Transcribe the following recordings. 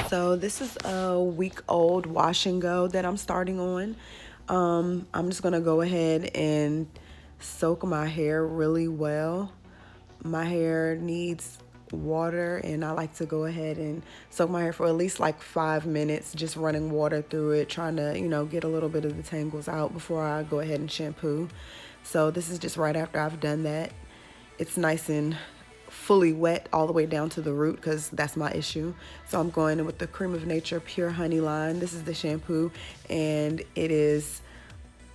So this is a week-old wash and go that I'm starting on. I'm just gonna go ahead and soak my hair really well. My hair needs water, and I like to go ahead and soak my hair for at least like 5 minutes, just running water through it, trying to, get a little bit of the tangles out before I go ahead and shampoo. So this is just right after I've done that. It's nice and fully wet all the way down to the root because that's my issue. So I'm going in with the Creme of Nature Pure Honey line. This is the shampoo, and it is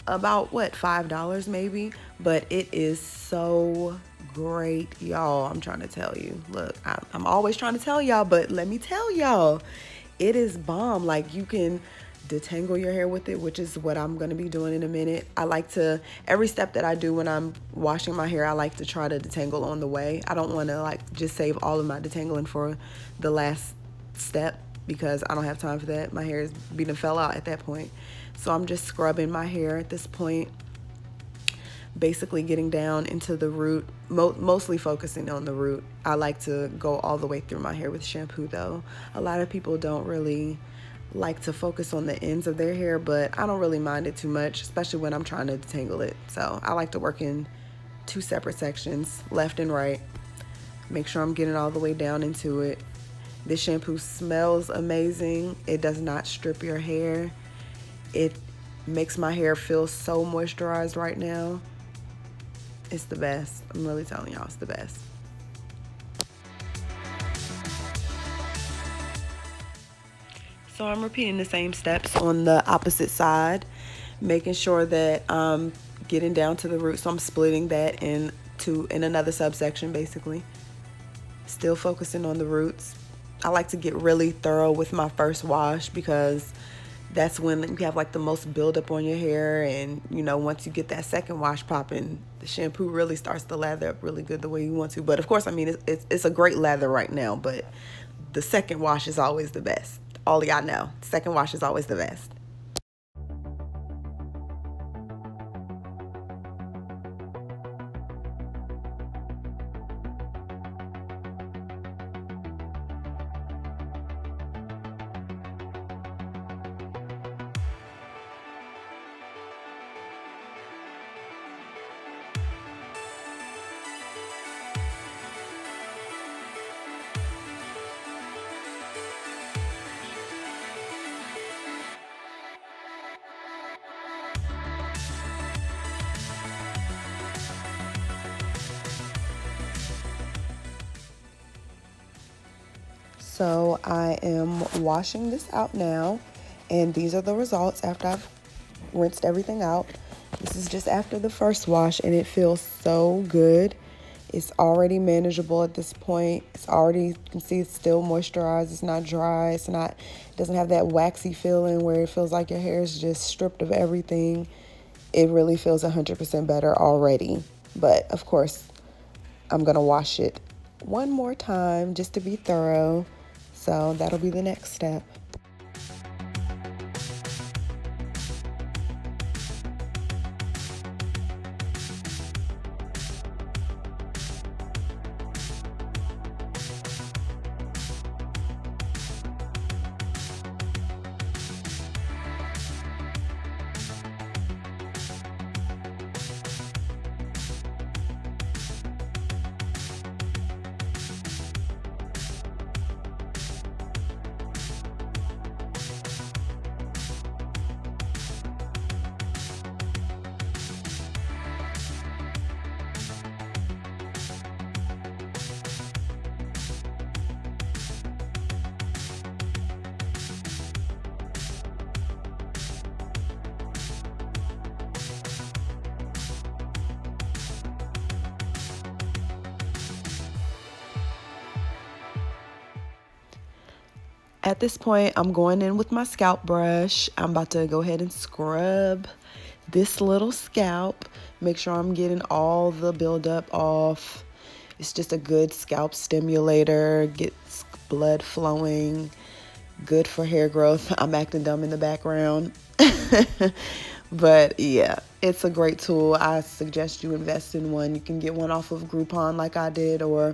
about what, $5 maybe, but it is so great, y'all. I'm trying to tell you. Look, I'm always trying to tell y'all, but let me tell y'all, it is bomb. Like, you can detangle your hair with it, which is what I'm going to be doing in a minute. I like to, every step that I do when I'm washing my hair, I like to try to detangle on the way. I don't want to like just save all of my detangling for the last step because I don't have time for that. My hair is being fell out at that point. So I'm just scrubbing my hair at this point, basically getting down into the root, mostly focusing on the root. I like to go all the way through my hair with shampoo though. A lot of people don't really like to focus on the ends of their hair, but I don't really mind it too much, especially when I'm trying to detangle it. So I like to work in two separate sections, left and right. Make sure I'm getting all the way down into it. This shampoo smells amazing. It does not strip your hair. It makes my hair feel so moisturized right now. It's the best. I'm really telling y'all, it's the best. So I'm repeating the same steps on the opposite side, making sure that I'm getting down to the root. So I'm splitting that in another subsection, basically. Still focusing on the roots. I like to get really thorough with my first wash because that's when you have like the most buildup on your hair, and once you get that second wash popping, the shampoo really starts to lather up really good the way you want to. But of course, I mean, it's a great lather right now, but the second wash is always the best. All of y'all know, second wash is always the best. So I am washing this out now, and these are the results after I've rinsed everything out. This is just after the first wash, and it feels so good. It's already manageable at this point. It's already, you can see it's still moisturized. It's not dry. It doesn't have that waxy feeling where it feels like your hair is just stripped of everything. It really feels 100% better already. But of course, I'm gonna wash it one more time just to be thorough. So that'll be the next step. At this point, I'm going in with my scalp brush. I'm about to go ahead and scrub this little scalp. Make sure I'm getting all the buildup off. It's just a good scalp stimulator, gets blood flowing, good for hair growth. I'm acting dumb in the background. But yeah, it's a great tool. I suggest you invest in one. You can get one off of Groupon like I did, or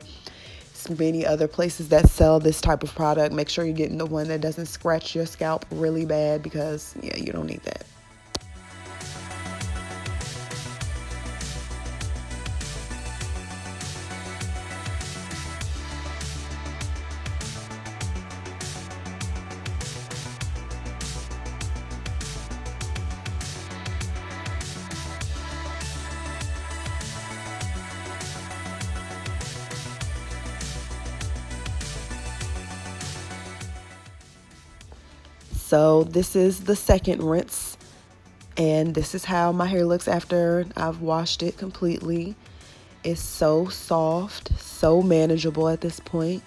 there's many other places that sell this type of product. Make sure you're getting the one that doesn't scratch your scalp really bad, because yeah, you don't need that. So this is the second rinse, and this is how my hair looks after I've washed it completely. It's so soft, so manageable at this point.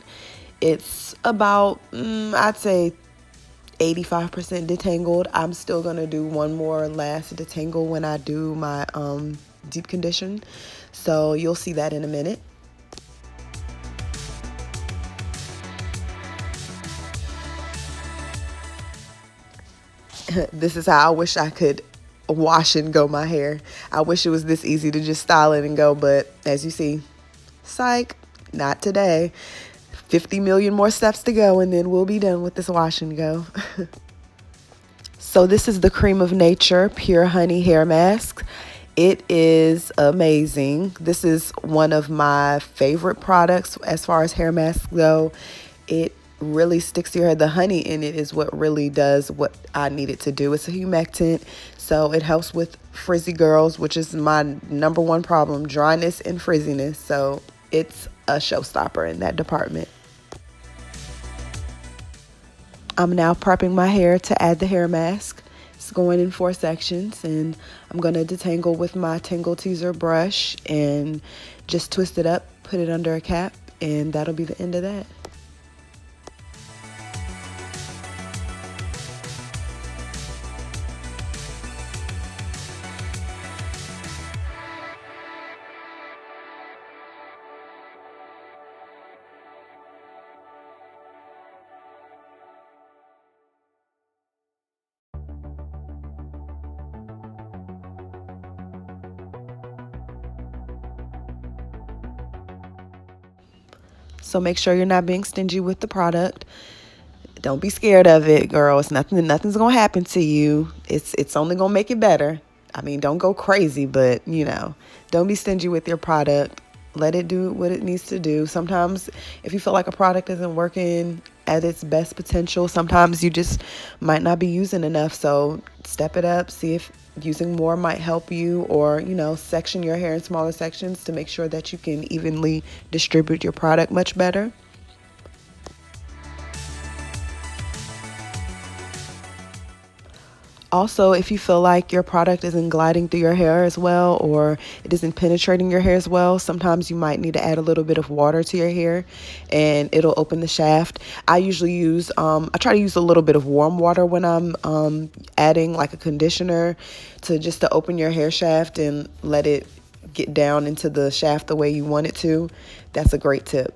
It's about, I'd say 85% detangled. I'm still gonna do one more last detangle when I do my deep condition. So you'll see that in a minute. This is how I wish I could wash and go my hair. I wish it was this easy to just style it and go, but as you see, psych, not today. 50 million more steps to go, and then we'll be done with this wash and go. So this is the Creme of Nature Pure Honey Hair Mask. It is amazing. This is one of my favorite products as far as hair masks go. It really sticks to your hair. The honey in it is what really does what I need it to do. It's a humectant, so it helps with frizzy girls, which is my number one problem, dryness and frizziness. So it's a showstopper in that department. I'm now prepping my hair to add the hair mask. It's going in 4 sections, and I'm going to detangle with my Tangle Teaser brush and just twist it up, put it under a cap, and that'll be the end of that. So make sure you're not being stingy with the product. Don't be scared of it, girl. It's nothing's gonna happen to you. It's only gonna make it better. I mean, don't go crazy, but don't be stingy with your product. Let it do what it needs to do. Sometimes if you feel like a product isn't working at its best potential, sometimes you just might not be using enough. So step it up, see if using more might help you, or section your hair in smaller sections to make sure that you can evenly distribute your product much better. Also, if you feel like your product isn't gliding through your hair as well, or it isn't penetrating your hair as well, sometimes you might need to add a little bit of water to your hair, and it'll open the shaft. I usually I try to use a little bit of warm water when I'm adding like a conditioner to open your hair shaft and let it get down into the shaft the way you want it to. That's a great tip.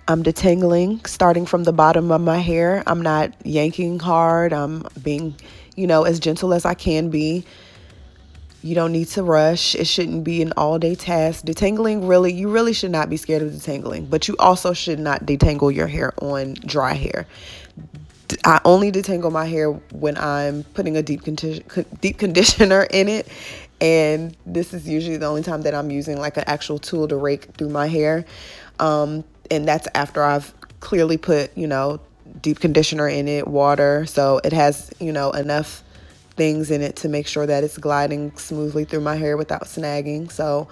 I'm detangling, starting from the bottom of my hair. I'm not yanking hard. I'm being, as gentle as I can be. You don't need to rush. It shouldn't be an all-day task. Detangling, you really should not be scared of detangling, but you also should not detangle your hair on dry hair. I only detangle my hair when I'm putting a deep conditioner in it, and this is usually the only time that I'm using like an actual tool to rake through my hair. And that's after I've clearly put, deep conditioner in it, water, so it has, enough things in it to make sure that it's gliding smoothly through my hair without snagging. So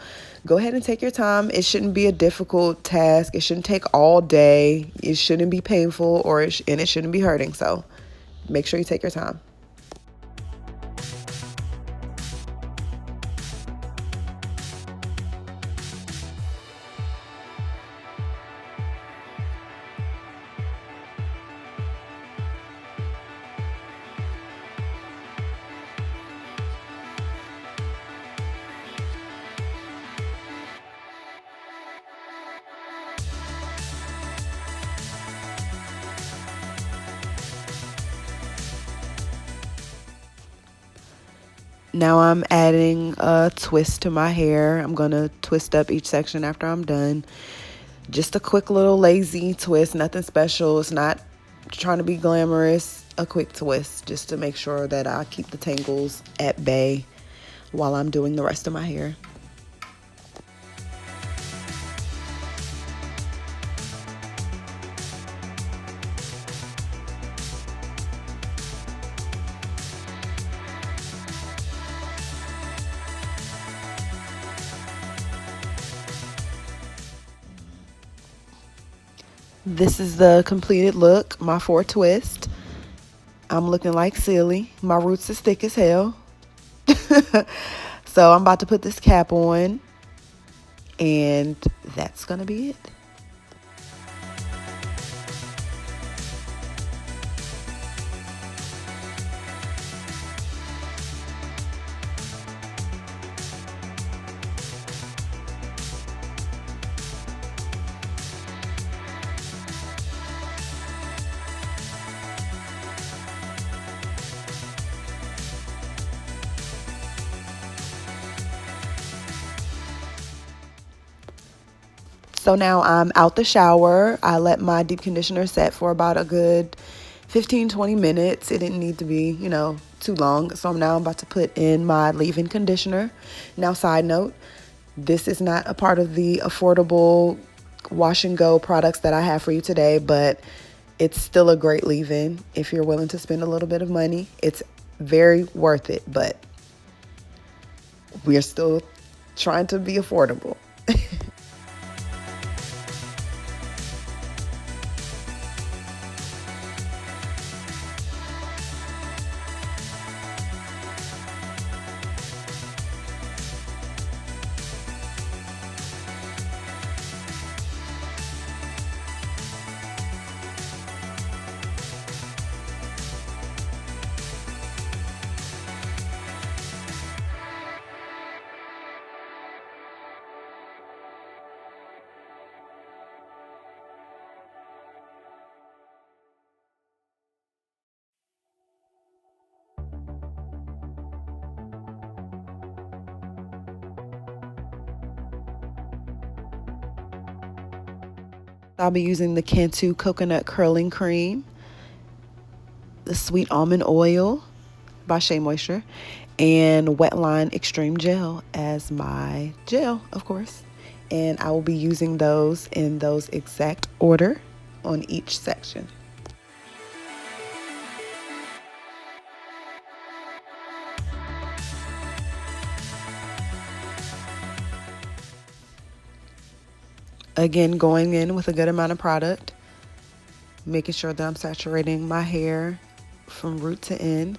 go ahead and take your time. It shouldn't be a difficult task. It shouldn't take all day. It shouldn't be painful, and it shouldn't be hurting. So make sure you take your time. Now I'm adding a twist to my hair. I'm going to twist up each section after I'm done. Just a quick little lazy twist, nothing special. It's not trying to be glamorous. A quick twist just to make sure that I keep the tangles at bay while I'm doing the rest of my hair. This is the completed look, my 4 twist. I'm looking like silly. My roots is thick as hell. So I'm about to put this cap on, and that's gonna be it. So now I'm out the shower. I let my deep conditioner set for about a good 15-20 minutes. It didn't need to be, too long. So now I'm about to put in my leave-in conditioner. Now, side note, this is not a part of the affordable wash and go products that I have for you today, but it's still a great leave-in if you're willing to spend a little bit of money. It's very worth it, but we're still trying to be affordable. I'll be using the Cantu coconut curling cream, the sweet almond oil by Shea Moisture, and Wetline Extreme Gel as my gel, of course. And I will be using those in those exact order on each section. Again, going in with a good amount of product, making sure that I'm saturating my hair from root to end.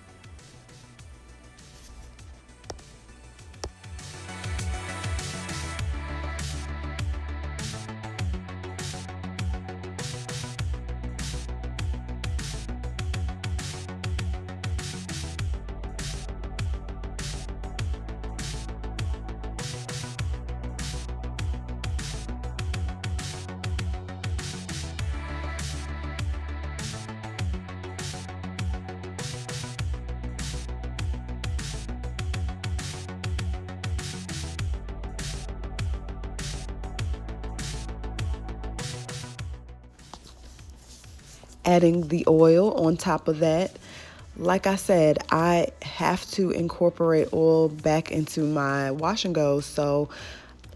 Adding the oil on top of that. Like I said, I have to incorporate oil back into my wash and go. So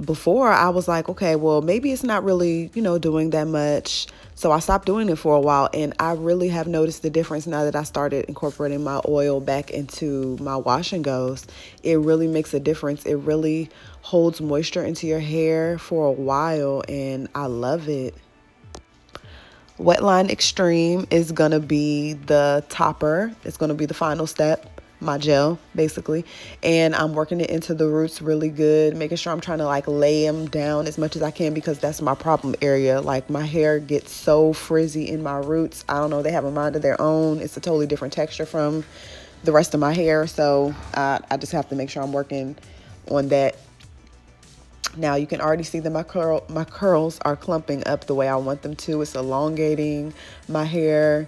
before I was like, okay, well, maybe it's not really, doing that much. So I stopped doing it for a while, and I really have noticed the difference now that I started incorporating my oil back into my wash and goes. It really makes a difference. It really holds moisture into your hair for a while, and I love it. Wetline Extreme is going to be the topper. It's going to be the final step, my gel, basically. And I'm working it into the roots really good, making sure I'm trying to lay them down as much as I can, because that's my problem area. Like, my hair gets so frizzy in my roots. I don't know, they have a mind of their own. It's a totally different texture from the rest of my hair. So I just have to make sure I'm working on that. Now you can already see that my curls are clumping up the way I want them to. It's elongating my hair,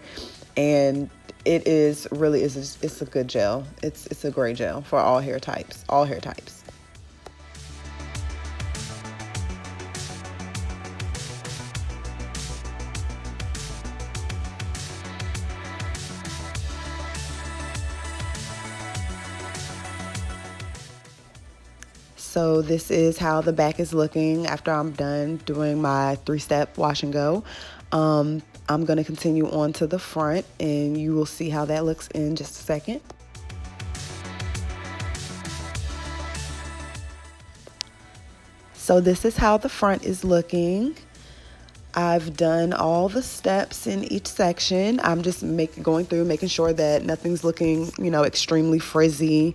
and it is really it's a good gel. It's a great gel for all hair types. All hair types. So this is how the back is looking after I'm done doing my 3-step wash and go. I'm going to continue on to the front, and you will see how that looks in just a second. So this is how the front is looking. I've done all the steps in each section. I'm just going through, making sure that nothing's looking, extremely frizzy.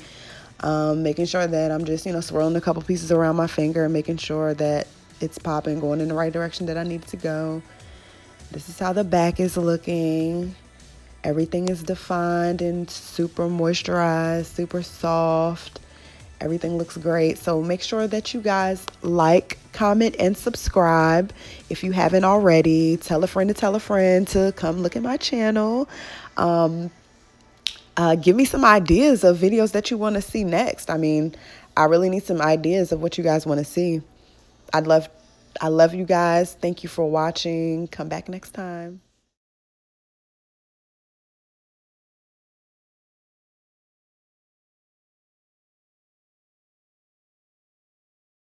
Making sure that I'm just, swirling a couple pieces around my finger, making sure that it's popping, going in the right direction that I need to go. This is how the back is looking. Everything is defined and super moisturized, super soft. Everything looks great. So make sure that you guys like, comment, and subscribe if you haven't already. Tell a friend to come look at my channel. Give me some ideas of videos that you want to see next. I mean, I really need some ideas of what you guys want to see. I love you guys. Thank you for watching. Come back next time.